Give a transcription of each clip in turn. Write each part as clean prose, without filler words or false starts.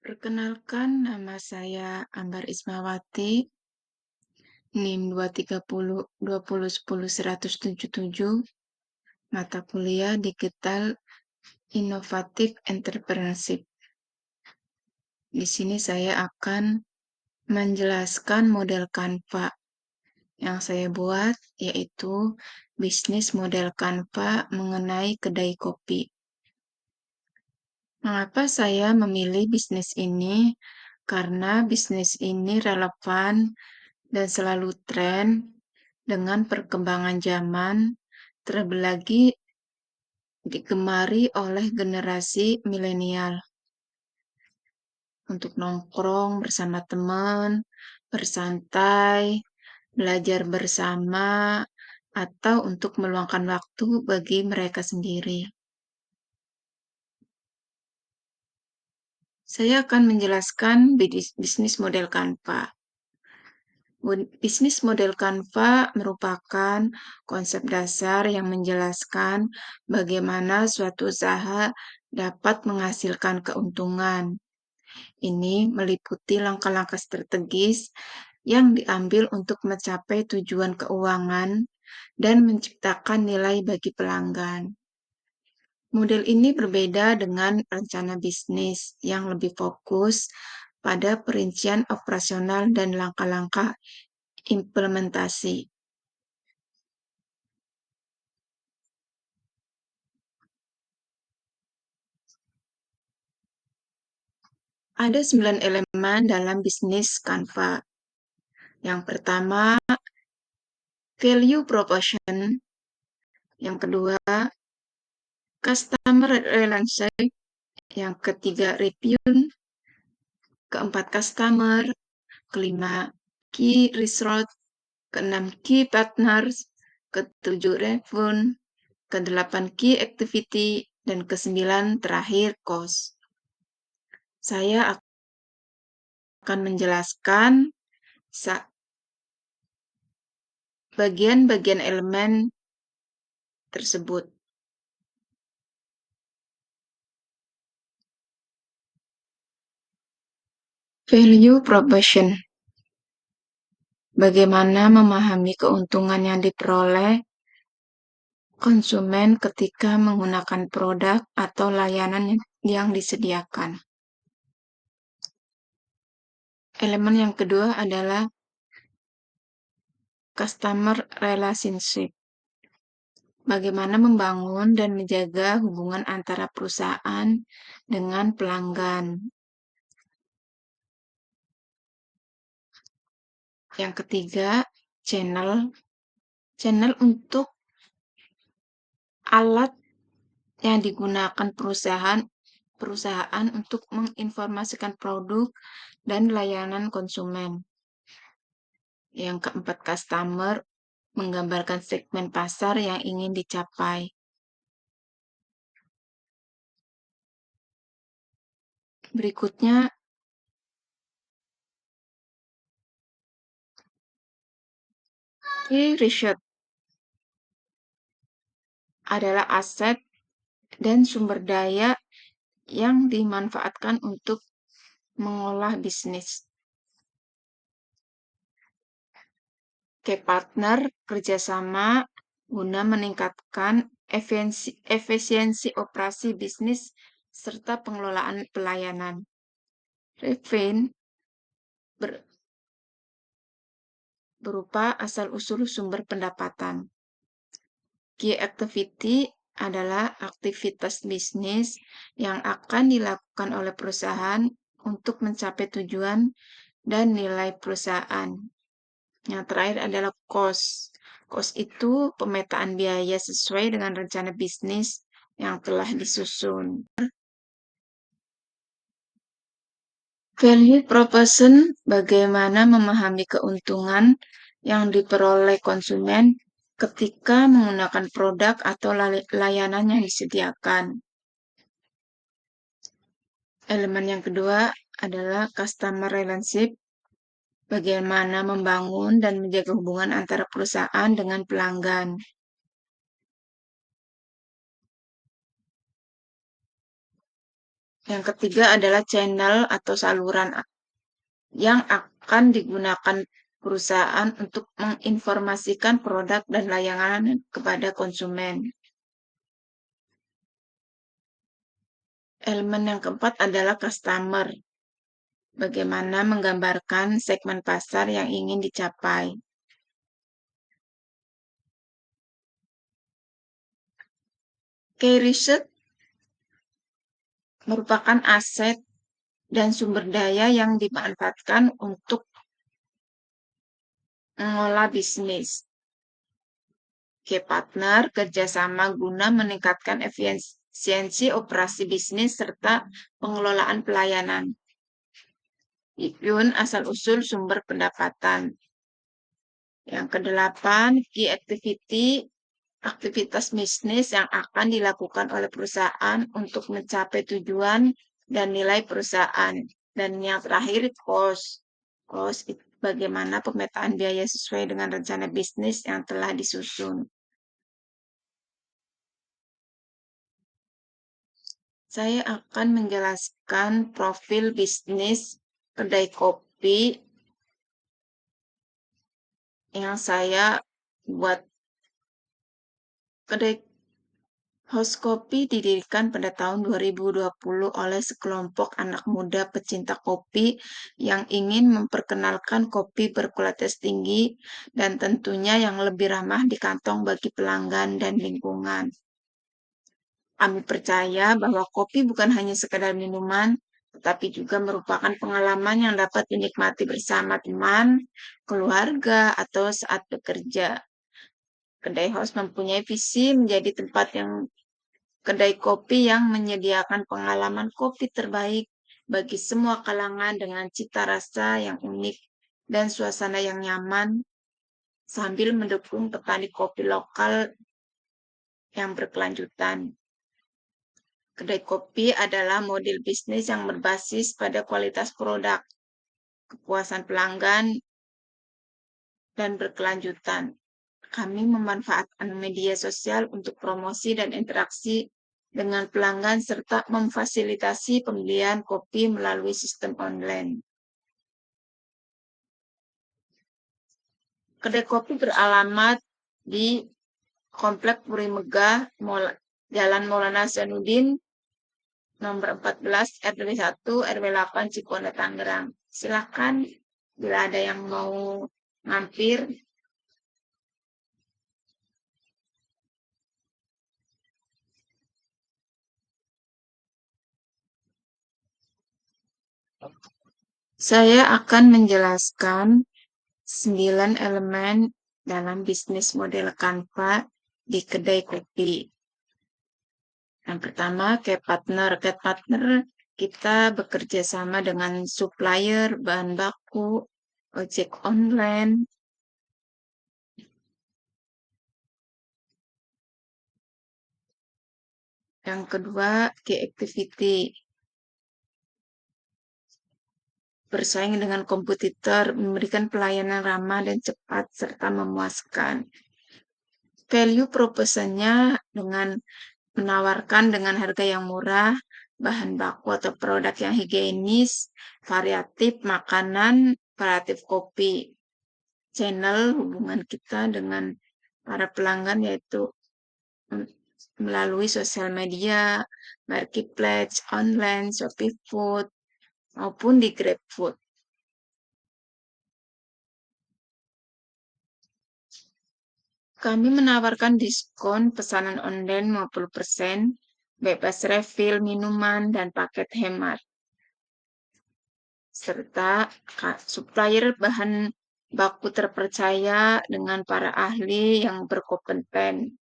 Perkenalkan, nama saya Ambar Ismawati, NIM 230 2010 177, mata kuliah Digital Inovatif Entrepreneurship. Di sini saya akan menjelaskan model Canva yang saya buat, yaitu bisnis model Canva mengenai kedai kopi. Mengapa saya memilih bisnis ini? Karena bisnis ini relevan dan selalu tren dengan perkembangan zaman, terlebih lagi digemari oleh generasi milenial untuk nongkrong bersama teman, bersantai, belajar bersama, atau untuk meluangkan waktu bagi mereka sendiri. Saya akan menjelaskan bisnis model Canva. Bisnis model Canva merupakan konsep dasar yang menjelaskan bagaimana suatu usaha dapat menghasilkan keuntungan. Ini meliputi langkah-langkah strategis yang diambil untuk mencapai tujuan keuangan dan menciptakan nilai bagi pelanggan. Model ini berbeda dengan rencana bisnis yang lebih fokus pada perincian operasional dan langkah-langkah implementasi. Ada 9 elemen dalam bisnis Canva. Yang pertama, value proposition. Yang kedua, customer relationship. Yang ketiga, review. Keempat, customer. Kelima, key result. Keenam, key partners. Ketujuh, revenue. Kedelapan, key activity. Dan kesembilan, terakhir, cost. Saya akan menjelaskan bagian-bagian elemen tersebut. Value proposition. Bagaimana memahami keuntungan yang diperoleh konsumen ketika menggunakan produk atau layanan yang disediakan. Elemen yang kedua adalah customer relationship. Bagaimana membangun dan menjaga hubungan antara perusahaan dengan pelanggan. Yang ketiga, channel. Channel untuk alat yang digunakan perusahaan untuk menginformasikan produk dan layanan konsumen. Yang keempat, customer, menggambarkan segmen pasar yang ingin dicapai. Berikutnya, key result adalah aset dan sumber daya yang dimanfaatkan untuk mengolah bisnis. Key partner, kerjasama guna meningkatkan efisiensi operasi bisnis serta pengelolaan pelayanan. Revenue berupa asal-usul sumber pendapatan. Key activity adalah aktivitas bisnis yang akan dilakukan oleh perusahaan untuk mencapai tujuan dan nilai perusahaan. Yang terakhir adalah cost. Cost itu pemetaan biaya sesuai dengan rencana bisnis yang telah disusun. Value proposition, bagaimana memahami keuntungan yang diperoleh konsumen ketika menggunakan produk atau layanan yang disediakan. Elemen yang kedua adalah customer relationship, bagaimana membangun dan menjaga hubungan antara perusahaan dengan pelanggan. Yang ketiga adalah channel atau saluran yang akan digunakan perusahaan untuk menginformasikan produk dan layanan kepada konsumen. Elemen yang keempat adalah customer. Bagaimana menggambarkan segmen pasar yang ingin dicapai. Key research merupakan aset dan sumber daya yang dimanfaatkan untuk mengolah bisnis. Key partner kerjasama guna meningkatkan efisiensi operasi bisnis serta pengelolaan pelayanan. Ipyun asal-usul sumber pendapatan. Yang kedelapan, key activity, aktivitas bisnis yang akan dilakukan oleh perusahaan untuk mencapai tujuan dan nilai perusahaan. Dan yang terakhir, cost. Cost itu bagaimana pemetaan biaya sesuai dengan rencana bisnis yang telah disusun. Saya akan menjelaskan profil bisnis kedai kopi yang saya buat. Kedai House Kopi didirikan pada tahun 2020 oleh sekelompok anak muda pecinta kopi yang ingin memperkenalkan kopi berkualitas tinggi dan tentunya yang lebih ramah di kantong bagi pelanggan dan lingkungan. Kami percaya bahwa kopi bukan hanya sekedar minuman, tetapi juga merupakan pengalaman yang dapat dinikmati bersama teman, keluarga, atau saat bekerja. Kedai House mempunyai visi menjadi tempat yang kedai kopi yang menyediakan pengalaman kopi terbaik bagi semua kalangan dengan cita rasa yang unik dan suasana yang nyaman, sambil mendukung petani kopi lokal yang berkelanjutan. Kedai kopi adalah model bisnis yang berbasis pada kualitas produk, kepuasan pelanggan, dan berkelanjutan. Kami memanfaatkan media sosial untuk promosi dan interaksi dengan pelanggan serta memfasilitasi pembelian kopi melalui sistem online. Kedai kopi beralamat di Komplek Puri Megah, Jalan Maulana Zainuddin, nomor 14, RW 1, RW 8, Cikoneng, Tangerang. Silakan bila ada yang mau mampir. Saya akan menjelaskan 9 elemen dalam bisnis model Canva di kedai kopi. Yang pertama, Key partner. Key partner kita bekerja sama dengan supplier, bahan baku, ojek online. Yang kedua, key activity. Bersaing dengan kompetitor, memberikan pelayanan ramah dan cepat serta memuaskan. Value proposition-nya dengan menawarkan dengan harga yang murah, bahan baku atau produk yang higienis, variatif makanan, variatif kopi. Channel hubungan kita dengan para pelanggan yaitu melalui sosial media, marketplace, online, Shopee Food, maupun di GrabFood. Kami menawarkan diskon pesanan online 50%, bebas refill minuman, dan paket hemat. Serta supplier bahan baku terpercaya dengan para ahli yang berkompeten.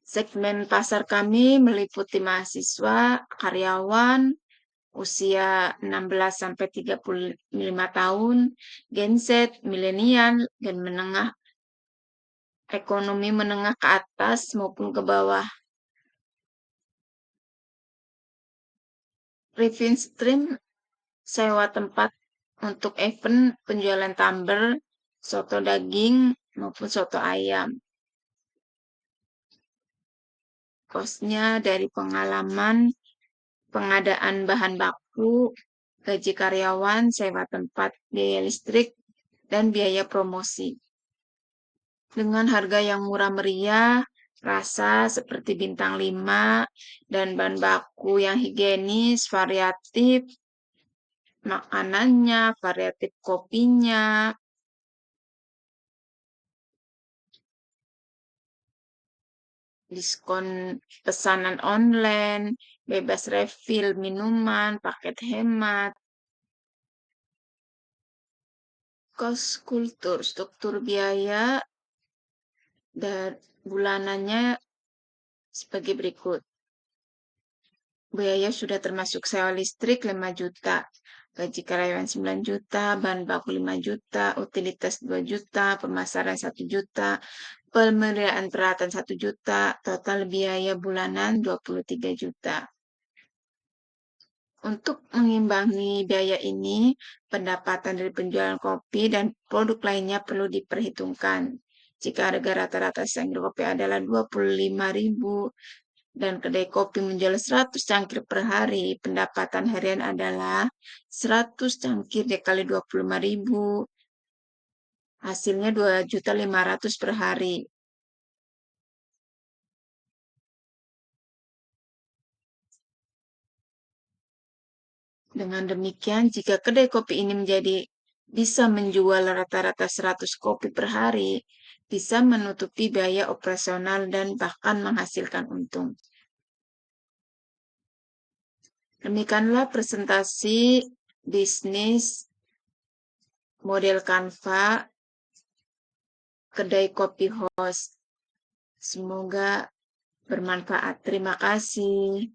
Segmen pasar kami meliputi mahasiswa, karyawan, usia 16-35 tahun, Gen Z, milenial, dan menengah, ekonomi menengah ke atas maupun ke bawah. Revenue stream sewa tempat untuk event, penjualan tumbler, soto daging, maupun soto ayam. Kosnya dari pengalaman pengadaan bahan baku, gaji karyawan, sewa tempat, biaya listrik, dan biaya promosi. Dengan harga yang murah meriah, rasa seperti bintang 5, dan bahan baku yang higienis, variatif, makanannya, variatif kopinya, diskon pesanan online, bebas refill minuman, paket hemat, kos kultur, struktur biaya dan bulanannya sebagai berikut. Biaya sudah termasuk sewa listrik 5 juta, gaji karyawan 9 juta, bahan baku 5 juta, utilitas 2 juta, pemasaran 1 juta, pemeliharaan peralatan 1 juta, total biaya bulanan 23 juta. Untuk mengimbangi biaya ini, pendapatan dari penjualan kopi dan produk lainnya perlu diperhitungkan. Jika harga rata-rata sanggar kopi adalah 25.000 dan kedai kopi menjual 100 cangkir per hari, pendapatan harian adalah 100 cangkir dikali 25.000, hasilnya 2.500.000 per hari. Dengan demikian, jika kedai kopi ini bisa menjual rata-rata 100 kopi per hari, bisa menutupi biaya operasional dan bahkan menghasilkan untung. Demikianlah presentasi bisnis model Canva kedai kopi host. Semoga bermanfaat. Terima kasih.